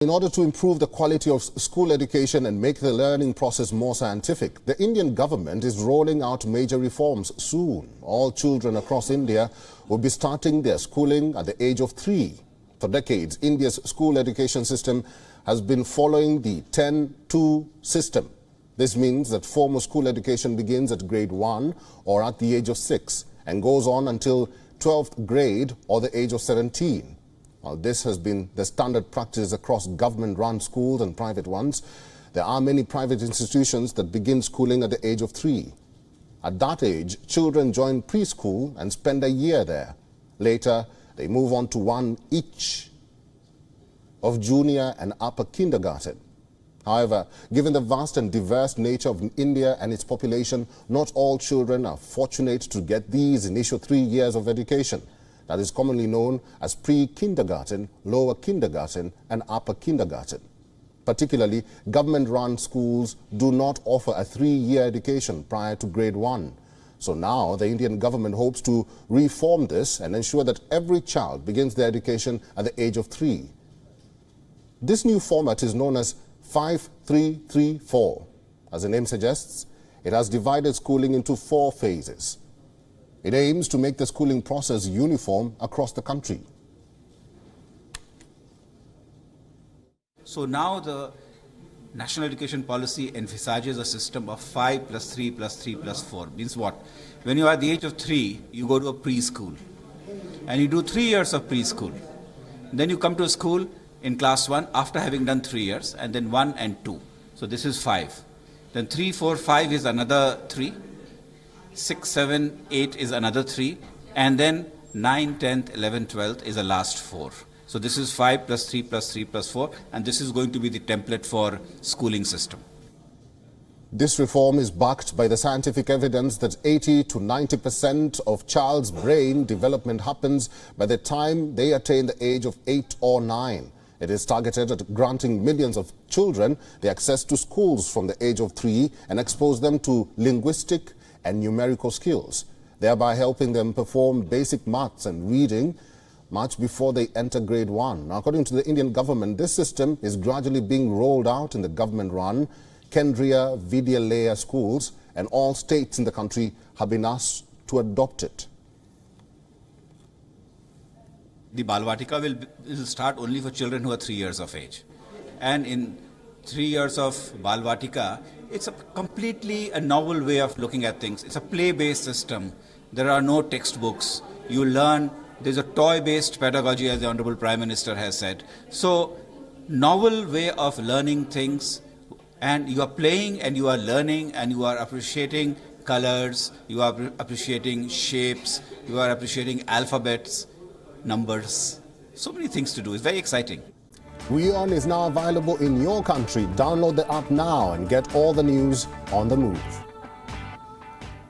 In order to improve the quality of school education and make the learning process more scientific, the Indian government is rolling out major reforms soon. All children across India will be starting their schooling at the age of 3. For decades, India's school education system has been following the 10-2 system. This means that formal school education begins at grade 1 or at the age of 6 and goes on until 12th grade or the age of 17. While this has been the standard practice across government-run schools and private ones, there are many private institutions that begin schooling at the age of 3. At that age, children join preschool and spend a year there. Later, they move on to one each of junior and upper kindergarten. However, given the vast and diverse nature of India and its population, not all children are fortunate to get these initial 3 years of education. That is commonly known as pre-kindergarten, lower kindergarten and upper kindergarten. Particularly, government-run schools do not offer a 3-year education prior to grade 1. So now the Indian government hopes to reform this and ensure that every child begins their education at the age of 3. This new format is known as 5-3-3-4. As the name suggests, it has divided schooling into 4 phases. It aims to make the schooling process uniform across the country. So now the National Education Policy envisages a system of 5 plus 3 plus 3 plus 4. Means what? When you are at the age of 3, you go to a preschool. And you do 3 years of preschool. Then you come to a school in class 1 after having done 3 years, and then 1 and 2. So this is 5. Then 3, 4, 5 is another 3. 6, 7, 8 is another 3, and then 9, 10th, 11th, 12th is the last 4. So this is 5 plus 3 plus 3 plus 4, and this is going to be the template for schooling system. This reform is backed by the scientific evidence that 80 to 90% of child's brain development happens by the time they attain the age of 8 or 9. It is targeted at granting millions of children the access to schools from the age of 3 and expose them to linguistic and numerical skills, thereby helping them perform basic maths and reading much before they enter grade 1. Now, according to the Indian government, this system is gradually being rolled out in the government-run Kendriya Vidyalaya schools, and all states in the country have been asked to adopt it. The Balvatika will start only for children who are 3 years of age. And in 3 years of Balvatika, it's a completely a novel way of looking at things. It's a play-based system. There are no textbooks. You learn. There's a toy-based pedagogy, as the Honorable Prime Minister has said. So, novel way of learning things, and you are playing and you are learning and you are appreciating colors, you are appreciating shapes, you are appreciating alphabets, numbers. So many things to do. It's very exciting. WION is now available in your country. Download the app now and get all the news on the move.